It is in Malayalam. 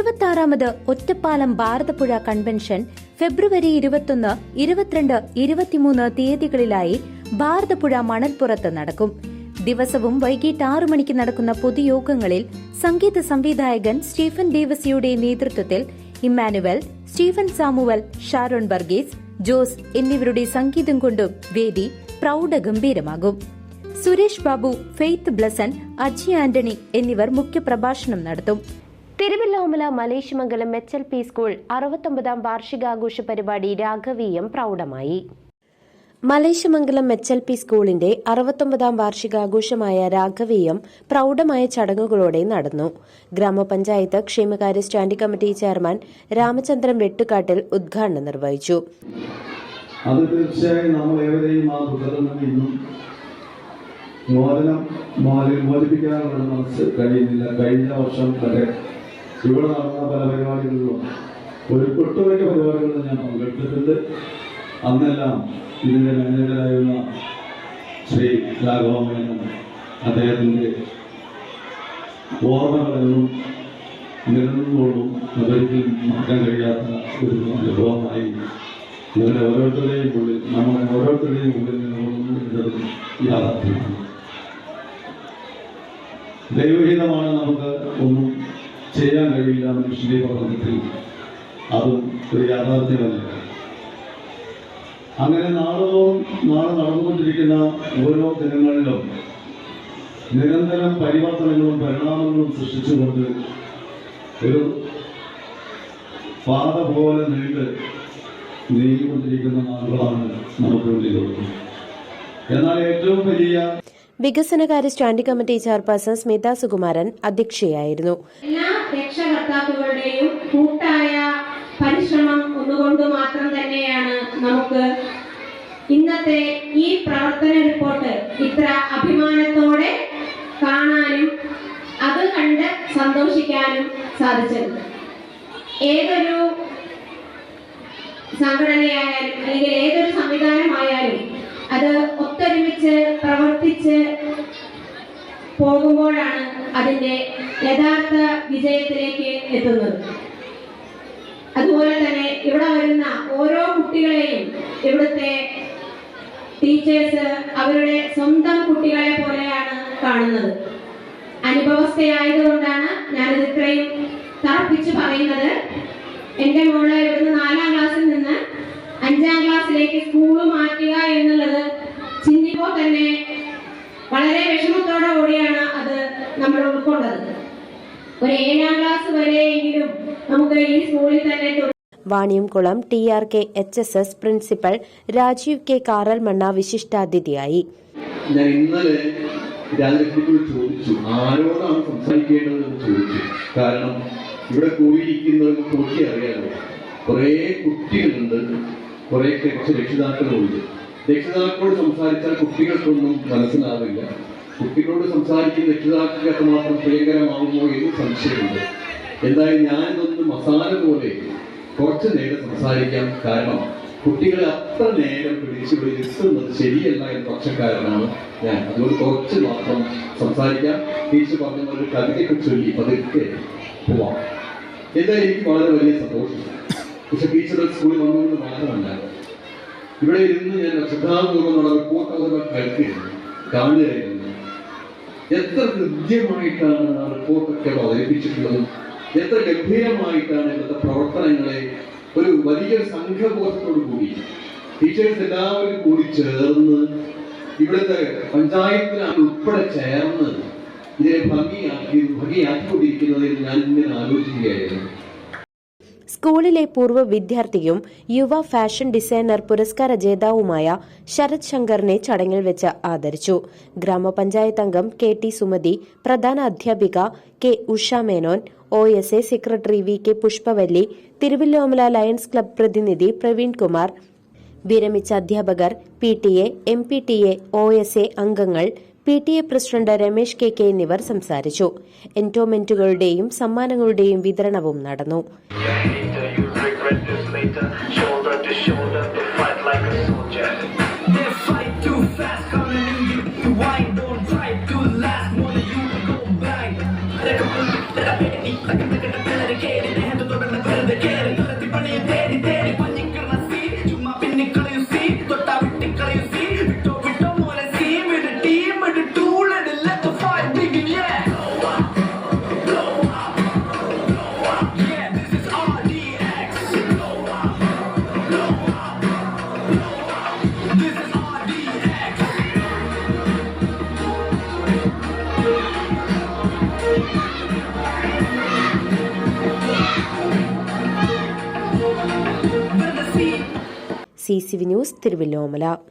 26ാമത് ഒറ്റപ്പാലം ഭാരതപ്പുഴ കൺവെൻഷൻ ഫെബ്രുവരി 21, 22, 23 തീയതികളിലായി ഭാരതപ്പുഴ മണൽപ്പുറത്ത് നടക്കും. ദിവസവും വൈകിട്ട് 6 മണിക്ക് നടക്കുന്ന പൊതുയോഗങ്ങളിൽ സംഗീത സംവിധായകൻ സ്റ്റീഫൻ ഡേവിസിയുടെ നേതൃത്വത്തിൽ Emmanuel, Stephen Samuel, Sharon Varghese, Jose എന്നിവരുടെ സംഗീതം കൊണ്ടും വേദി പ്രൗഢഗംഭീരമാകും. സുരേഷ് ബാബു, ഫെയ്ത്ത് ബ്ലസൻ, അജി ആന്റണി എന്നിവർ മുഖ്യപ്രഭാഷണം നടത്തും. തിരുവല്ലോമല മലേഷ്യമംഗലം HLP സ്കൂൾ 69ാം വാർഷികാഘോഷ പരിപാടി രാഘവീയം പ്രൗഢമായി. മലേഷ്യമംഗലം HLP സ്കൂളിന്റെ 69ാം വാർഷികാഘോഷമായ രാഘവീയം പ്രൗഢമായ ചടങ്ങുകളോടെ നടന്നു. ഗ്രാമപഞ്ചായത്ത് ക്ഷേമകാര്യ standing committee chairman Ramachandran Vettukattil ഉദ്ഘാടനം നിർവഹിച്ചു. അത് തീർച്ചയായും നമ്മൾ ഏവരെയും ആ ദുഃഖത്തിൽ മോചിപ്പിക്കാനുള്ള മനസ്സ് കഴിയുന്നില്ല. കഴിഞ്ഞ വർഷം വരെ ഇവിടെ നടന്ന പല പരിപാടികളിലും ഒട്ടുമിക്ക പരിപാടികളിലും ഞാൻ പങ്കെടുത്തിട്ടുണ്ട്. അന്നെല്ലാം ഇതിൻ്റെ മാനേജറായിരുന്ന ശ്രീ രാഘവമേനോൻ അദ്ദേഹത്തിൻ്റെ ഓർമ്മകളെന്നും നിലനിന്നുകൊണ്ടും ഒരിക്കലും മറക്കാൻ കഴിയാത്ത ഒരു അനുഭവമായി നിങ്ങളുടെ ഓരോരുത്തരുടെയും ഉള്ളിൽ നിലകൊള്ളുന്നത് യാഥാർത്ഥ്യമാണ്. ദൈവഹിതമാണ്, നമുക്ക് ഒന്നും ചെയ്യാൻ കഴിയില്ല മനുഷ്യന്റെ പ്രപഞ്ചത്തിൽ, അതും ഒരു യാഥാർത്ഥ്യമല്ല. അങ്ങനെ നാളെ നടന്നുകൊണ്ടിരിക്കുന്ന ഓരോ ദിനങ്ങളിലും നിരന്തരം പരിവർത്തനങ്ങളും പരിണാമങ്ങളും സൃഷ്ടിച്ചുകൊണ്ട് ഒരു പാത പോലെ നീങ്ങിക്കൊണ്ടിരിക്കുന്ന നാളുകളാണ് നമുക്ക് മുന്നിലുള്ളത്. എന്നാൽ ഏറ്റവും വലിയ വികസനകാര്യ standing committee chairperson Smitha Sukumaran അധ്യക്ഷയായിരുന്നു. എല്ലാ രക്ഷകർത്താക്കളുടെയും കൂട്ടായ പരിശ്രമം ഒന്നുകൊണ്ട് മാത്രം തന്നെയാണ് നമുക്ക് ഇന്നത്തെ ഈ പ്രവർത്തന റിപ്പോർട്ട് ഇത്ര അഭിമാനത്തോടെ കാണാനും അത് കണ്ട് സന്തോഷിക്കാനും സാധിച്ചത്. ഏതൊരു സംഘടനയായാലും അല്ലെങ്കിൽ ഏതൊരു സംവിധാനമായാലും അത് ഒത്തൊരുമിച്ച് പ്രവർത്തിച്ച് പോകുമ്പോഴാണ് അതിൻ്റെ യഥാർത്ഥ വിജയത്തിലേക്ക് എത്തുന്നത്. അതുപോലെ തന്നെ ഇവിടെ വരുന്ന ഓരോ കുട്ടികളെയും ഇവിടുത്തെ ടീച്ചേഴ്സ് അവരുടെ സ്വന്തം കുട്ടികളെ പോലെയാണ് കാണുന്നത്. അനുഭവസ്ഥയായതുകൊണ്ടാണ് ഞാനിത് ഇത്രയും തറപ്പിച്ച് പറയുന്നത്. എൻ്റെ മോളെ ഇവിടുന്ന് 4ാം ക്ലാസ്സിൽ നിന്ന് 5ാം ക്ലാസ്സിലേക്ക് സ്കൂൾ മാറ്റുക എന്നുള്ളത് ചിന്തിപ്പോൾ തന്നെ വളരെ വിഷമത്തോടെ കൂടിയാണ് അത് നമ്മൾ ഉൾക്കൊണ്ടത്. ഒരു 7ാം ക്ലാസ് വരെയെങ്കിലും നമുക്ക് ഈ സ്കൂളിൽ തന്നെ. Vaniyamkulam TRK HSS principal Rajeev K. Karalmanna വിശിഷ്ടാതിഥിയായി. ഞാൻ ഇന്നലെ രാജലക്ഷ്മിയോട് ചോദിച്ചു, ആരോടാണ് സംസാരിക്കേണ്ടതെന്ന് ചോദിച്ചു. കാരണം ഇവിടെ കൂടിയിരിക്കുന്നവർക്ക് നോക്കി അറിയാമല്ലോ, കുറേ കുട്ടികളുണ്ട്, കുറേ രക്ഷിതാക്കളുണ്ട്. രക്ഷിതാക്കളോട് സംസാരിച്ചാൽ കുട്ടികൾക്കൊന്നും മനസ്സിലാവില്ല. കുട്ടികളോട് സംസാരിക്കുന്ന രക്ഷിതാക്കൾക്ക് എത്രമാത്രം പ്രിയങ്കരമാകുമോ എന്ന് സംശയമുണ്ട്. എന്തായാലും ഞാനിതൊന്ന് മസാല പോലെ കുറച്ച് നേരം സംസാരിക്കാം. കാരണം കുട്ടികളെ അത്ര നേരം പിടിച്ച് നിർത്തുന്നത് ശരിയല്ല എന്ന പക്ഷക്കാരനാണ് ഞാൻ. അതുകൊണ്ട് കുറച്ച് മാത്രം സംസാരിക്കാം. ടീച്ചർ പറഞ്ഞ ഒരു കവിതയൊക്കെ ചൊല്ലി പതുക്കെ പോവാം. എന്തായാലും എനിക്ക് വളരെ വലിയ സന്തോഷം. പക്ഷെ ടീച്ചറുടെ സ്കൂളിൽ വന്നുകൊണ്ട് മാത്രമല്ല, ഇവിടെ ഇരുന്ന് ഞാൻ ശ്രദ്ധാപൂർവ്വമുള്ള റിപ്പോർട്ട് അവർ കാണുകയായിരുന്നു. എത്ര ഹൃദ്യമായിട്ടാണ് ആ റിപ്പോർട്ടൊക്കെ അവതരിപ്പിച്ചിട്ടുള്ളത്, എത്ര ഗംഭീരമായിട്ടാണ് ഇവിടുത്തെ പ്രവർത്തനങ്ങളെ ഒരു വലിയൊരു സംഘബോധത്തോടു കൂടി ടീച്ചേഴ്സ് എല്ലാവരും കൂടി ചേർന്ന് ഇവിടുത്തെ പഞ്ചായത്തിലാണ് ഉൾപ്പെടെ ചേർന്ന് ഇതിനെ ഭംഗിയാക്കിക്കൊണ്ടിരിക്കുന്നതിൽ ഞാൻ ഇങ്ങനെ ആലോചിക്കുകയായിരുന്നു. സ്കൂളിലെ പൂർവ്വ വിദ്യാർത്ഥിയും യുവ ഫാഷൻ ഡിസൈനർ പുരസ്കാര ജേതാവുമായ ശരത് ശങ്കറിനെ ചടങ്ങിൽ വെച്ച് ആദരിച്ചു. ഗ്രാമപഞ്ചായത്ത് അംഗം KT സുമതി, പ്രധാന അധ്യാപിക K. Usha Menon, OSA secretary VK Pushpavalli, Thiruvilwamala lions club പ്രതിനിധി പ്രവീൺ കുമാർ, വിരമിച്ച അധ്യാപകർ, PTA, MPTA, OSA അംഗങ്ങൾ, PTA പ്രസിഡന്റ് രമേശ് KK എന്നിവർ സംസാരിച്ചു. എൻഡോമെന്റുകളുടെയും സമ്മാനങ്ങളുടെയും വിതരണവും നടന്നു. Dedicated CCV news Thiruvilwamala.